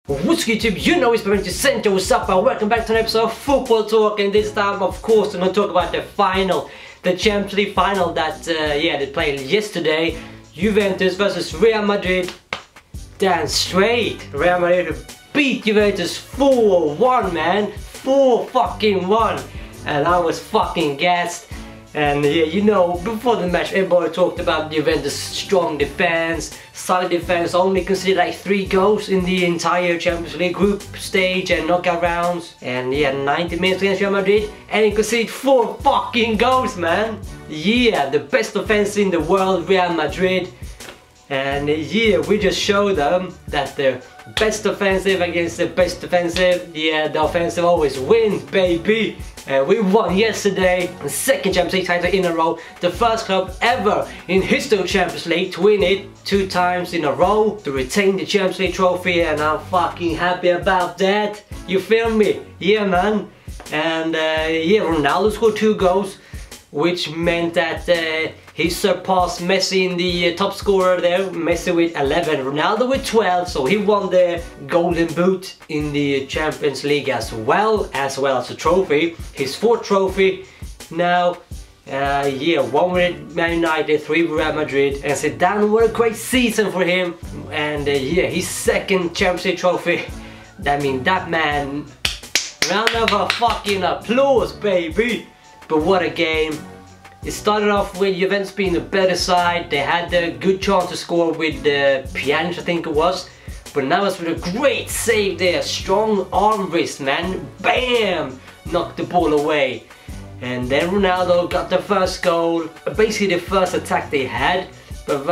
What's YouTube? You know it's Juventus Center. What's up and welcome back to an episode of Football Talk, and this time of course I'm going to talk about the final, the Champions League final that they played yesterday. Juventus versus Real Madrid. Damn straight, Real Madrid beat Juventus 4-1, man. 4-1, and I was fucking gassed. And yeah, you know, before the match everybody talked about Juventus' strong defense, solid defense, only conceded like 3 goals in the entire Champions League group stage and knockout rounds. And yeah, 90 minutes against Real Madrid and he conceded 4 fucking goals, man. Yeah, the best offense in the world, Real Madrid. And yeah, we just showed them that the best offensive against the best defensive, yeah, the offensive always wins, baby. We won yesterday, the second Champions League title in a row, the first club ever in history of Champions League to win it 2 times in a row, to retain the Champions League trophy, and I'm fucking happy about that. You feel me? Yeah, man. And yeah, Ronaldo scored 2 goals, which meant that he surpassed Messi in the top scorer there. Messi with 11, Ronaldo with 12, so he won the Golden Boot in the Champions League as well as the trophy. His 4th trophy now. Yeah, 1 with Man United, 3 with Real Madrid, and Zidane, what a great season for him. And yeah, his 2nd Champions League trophy. That means that man, round of a fucking applause, baby. But what a game. It started off with Juventus being the better side. They had a good chance to score with Pjanic, I think it was. But now it's with a great save there. Strong arm wrist, man. Bam! Knocked the ball away. And then Ronaldo got the first goal. Basically the first attack they had. But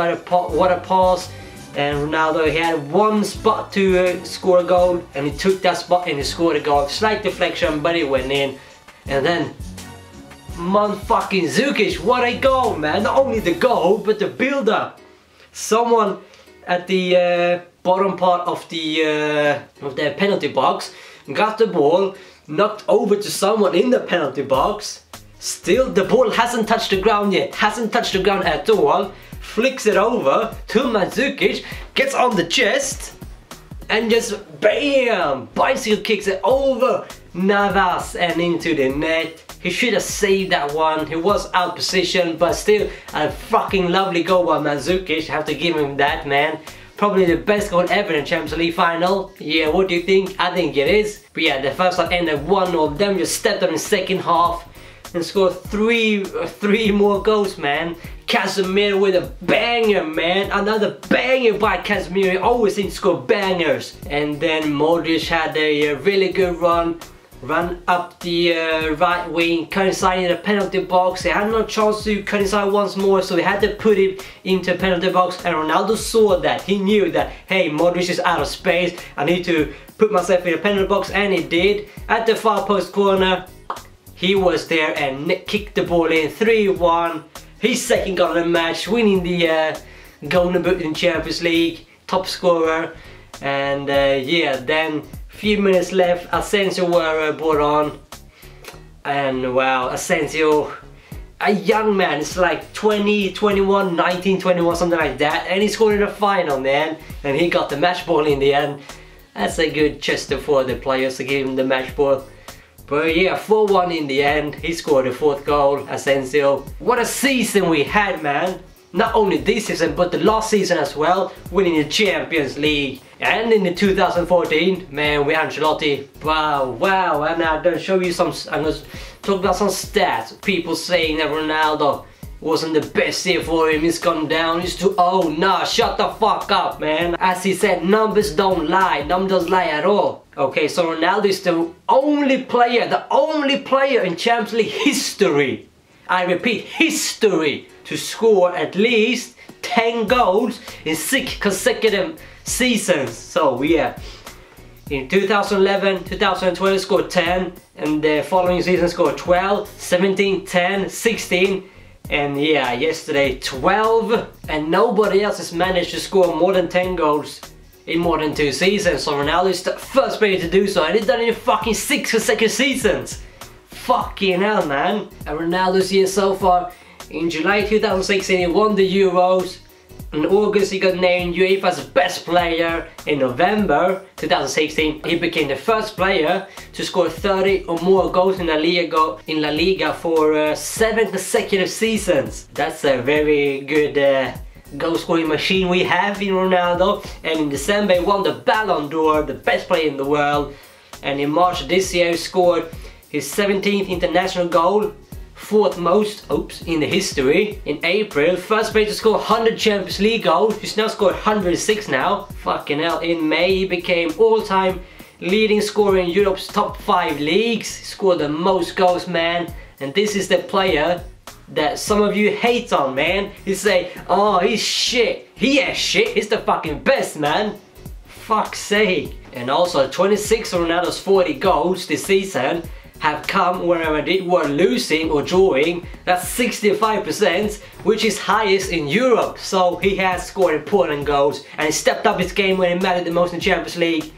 what a pass. And Ronaldo, he had 1 spot to score a goal. And he took that spot and he scored a goal. Slight deflection, but it went in. And then motherfucking Zukic, what a goal, man. Not only the goal, but the build-up. Someone at the bottom part of the penalty box got the ball, knocked over to someone in the penalty box. Still, the ball hasn't touched the ground yet. Hasn't touched the ground at all. Flicks it over to Mandzukic, gets on the chest, and just BAM! Bicycle kicks it over Navas and into the net. He should have saved that one. He was out position, but still a fucking lovely goal by Mandzukic. Have to give him that, man. Probably the best goal ever in Champions League final. Yeah, what do you think? I think it is. But yeah, the first half ended 1-0. Then just stepped up in the second half and scored 3 more goals, man. Casemiro with a banger, man. Another banger by Casemiro. He always seems to score bangers. And then Modric had a really good run up the right wing, cut inside in the penalty box. He had no chance to cut inside once more, so he had to put it into the penalty box. And Ronaldo saw that. He knew that, hey, Modric is out of space. I need to put myself in the penalty box, and he did. At the far post corner, he was there and kicked the ball in. 3-1. His 2nd goal of the match, winning the Golden Boot in Champions League, top scorer. And yeah, then few minutes left, Asensio were brought on, and wow, Asensio, a young man, it's like 20, 21, 19, 21, something like that, and he scored in the final, man, and he got the match ball in the end. That's a good gesture for the players to give him the match ball. But yeah, 4-1 in the end. He scored the 4th goal, Asensio. What a season we had, man. Not only this season, but the last season as well, winning the Champions League. And in the 2014, man, with Ancelotti. Wow, and I'm gonna show you I'm gonna talk about some stats. People saying that Ronaldo wasn't the best year for him, he's gone down, he's too old. Nah, shut the fuck up, man. As he said, numbers don't lie, numbers don't lie at all. Okay, so Ronaldo is the only player in Champions League history, I repeat, history, to score at least 10 goals in 6 consecutive seasons. So yeah, in 2011, 2012 he scored 10, and the following season scored 12, 17, 10, 16, and yeah, yesterday 12, and nobody else has managed to score more than 10 goals in more than 2 seasons. So Ronaldo is the first player to do so, and he's done it in fucking 6 consecutive seasons. Fucking hell, man. And Ronaldo's year so far, in July 2016 he won the Euros, In August, he got named UEFA's best player. In November 2016, he became the first player to score 30 or more goals in La Liga for 7 consecutive seasons. That's a very good goal scoring machine we have in Ronaldo. And in December, he won the Ballon d'Or, the best player in the world. And in March this year, he scored his 17th international goal, 4th most in the history. In April, first player to score 100 Champions League goals. He's now scored 106 now. Fucking hell. In May, he became all-time leading scorer in Europe's top 5 leagues. He scored the most goals, man. And this is the player that some of you hate on, man. You say, oh, he's shit. He is shit. He's the fucking best, man. Fuck's sake. And also, 26 of Ronaldo's 40 goals this season have come where Madrid were losing or drawing. That's 65%, which is highest in Europe. So he has scored important goals, and he stepped up his game when it mattered the most in Champions League.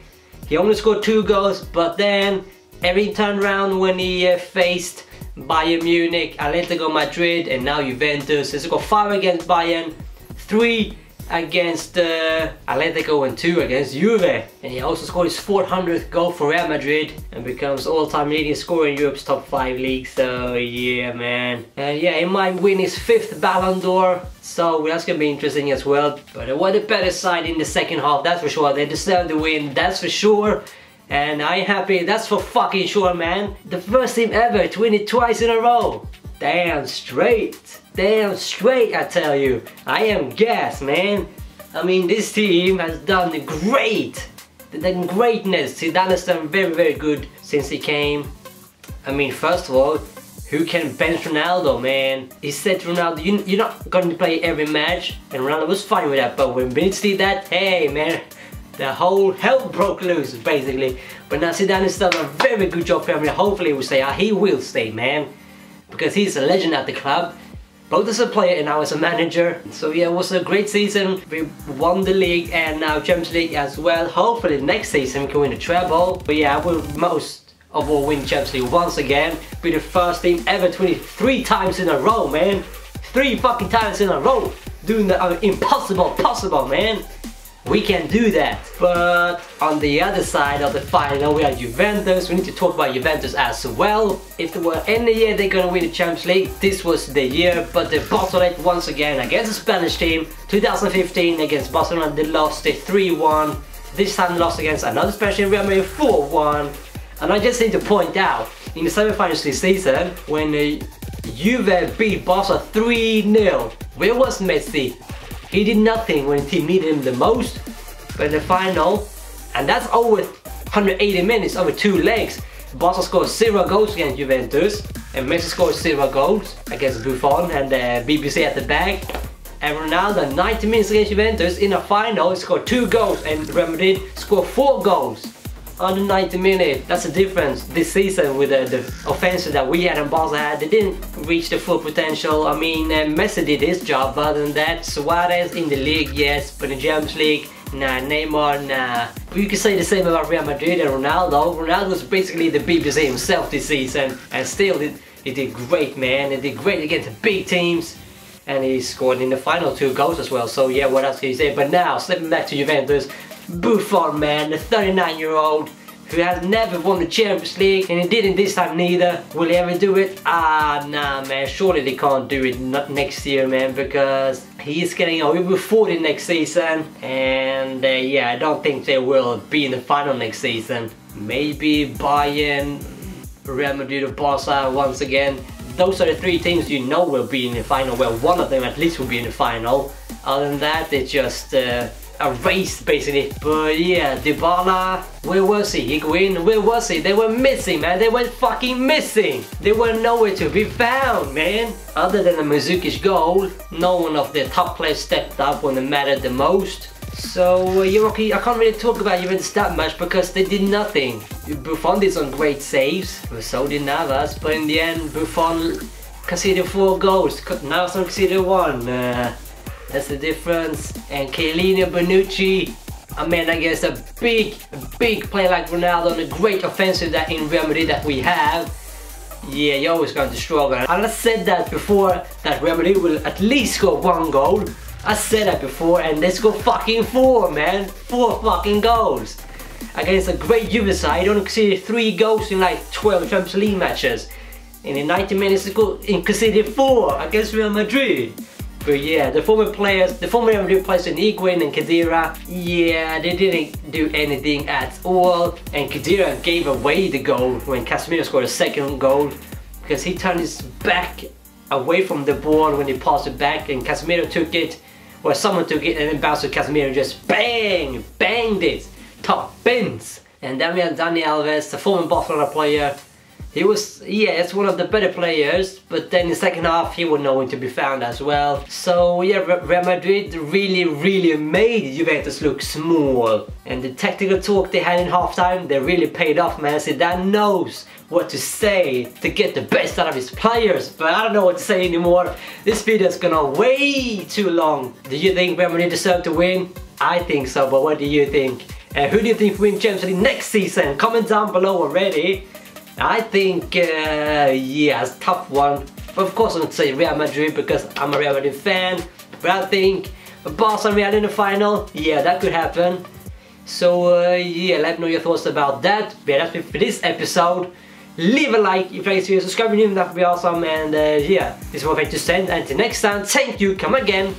He only scored 2 goals, but then every turned around when he faced Bayern Munich, Atletico Madrid, and now Juventus. He scored 5 against Bayern, 3 against Atletico, and 2 against Juve. And he also scored his 400th goal for Real Madrid and becomes all-time leading scorer in Europe's top 5 leagues. So yeah, man. And yeah, he might win his 5th Ballon d'Or, so that's gonna be interesting as well. But they were the better side in the second half, that's for sure. They deserve the win, that's for sure. And I'm happy, that's for fucking sure, man. The first team ever to win it twice in a row. Damn straight, I tell you. I am gassed, man. I mean, this team has done the greatness. Zidane has done very, very good since he came. I mean, first of all, who can bench Ronaldo, man? He said to Ronaldo, you're not going to play every match. And Ronaldo was fine with that, but when Vince did that, hey, man, the whole hell broke loose, basically. But now Zidane has done a very good job for him. Hopefully he will stay. He will stay, man, because he's a legend at the club, both as a player and now as a manager. So yeah, it was a great season. We won the league and now Champions League as well. Hopefully next season we can win the treble. But yeah, we'll most of all win Champions League once again. Be the first team ever 23 times in a row, man. 3 fucking times in a row. Doing the impossible possible, man. We can do that. But on the other side of the final, we have Juventus. We need to talk about Juventus as well. If there were any year they're gonna win the Champions League, this was the year. But they bottled it once again against a Spanish team. 2015 against Barcelona, they lost it 3-1. This time they lost against another Spanish team, Real Madrid, 4-1. And I just need to point out, in the semi-finals this season, when Juve beat Barca 3-0, where was Messi? He did nothing when the team needed him the most. But in the final, and that's over 180 minutes, over 2 legs, Barca scored 0 goals against Juventus, and Messi scored 0 goals against Buffon and the BBC at the back. And Ronaldo, 90 minutes against Juventus, in the final, he scored 2 goals, and Real Madrid scored 4 goals under 90 minutes. That's the difference this season with the offensive that we had and Barca had. They didn't reach the full potential. I mean, Messi did his job, but other than that, Suarez in the league, yes, but in the Champions League, nah. Neymar, nah. But you can say the same about Real Madrid and Ronaldo. Ronaldo was basically the BBC himself this season, and still he did great, man. He did great against the big teams, and he scored in the final 2 goals as well. So yeah, what else can you say? But now, slipping back to Juventus, Buffon, man, the 39-year-old who has never won the Champions League, and he didn't this time neither. Will he ever do it? Nah, man, surely they can't do it next year, man, because he is getting old. He'll be 40 next season, and yeah, I don't think they will be in the final next season. Maybe Bayern, Real Madrid or Barca once again. Those are the 3 teams you know will be in the final. Well, one of them at least will be in the final. Other than that, it's just a race basically. But yeah, Dybala, where was he? Higuain, where was he? They were missing, man. They were fucking missing. They were nowhere to be found, man. Other than the Mandzukic goal, no one of the top players stepped up when it mattered the most. So yeah, okay, I can't really talk about Juventus that much because they did nothing. Buffon did some great saves, but so did Navas, but in the end Buffon conceded 4 goals, Navas conceded 1. That's the difference. And Chiellini, Bonucci, I mean, I guess a big player like Ronaldo and a great offensive that in Real Madrid that we have, yeah, you're always going to struggle. And I said that before, that Real Madrid will at least score 1 goal. I said that before, and they scored fucking 4, man. 4 fucking goals. Against a great Juve side, only conceded 3 goals in like 12 Champions League matches. And in 90 minutes, they conceded 4 against Real Madrid. But yeah, the former Real Madrid players in Higuain and Khedira, yeah, they didn't do anything at all. And Khedira gave away the goal when Casemiro scored a second goal, because he turned his back away from the ball when he passed it back, and Casemiro took it, or someone took it, and then bounced to Casemiro and just banged it, top bins. And then we had Dani Alves, the former Barcelona player. He was, yeah, it's one of the better players, but then in the second half he was nowhere to be found as well. So yeah, Real Madrid really made Juventus look small. And the tactical talk they had in halftime, they really paid off, man. Zidane knows what to say to get the best out of his players, but I don't know what to say anymore. This video is gonna way too long. Do you think Real Madrid deserve to win? I think so, but what do you think? And who do you think will win Champions League next season? Comment down below already. I think, yeah, it's a tough one. But of course I'm going to say Real Madrid because I'm a Real Madrid fan. But I think Barca and Real in the final, yeah, that could happen. So yeah, let me know your thoughts about that. But yeah, that's it for this episode. Leave a like if you like this video, subscribe if you're new, that would be awesome. And yeah, this is what I have to say. Until next time, thank you, come again.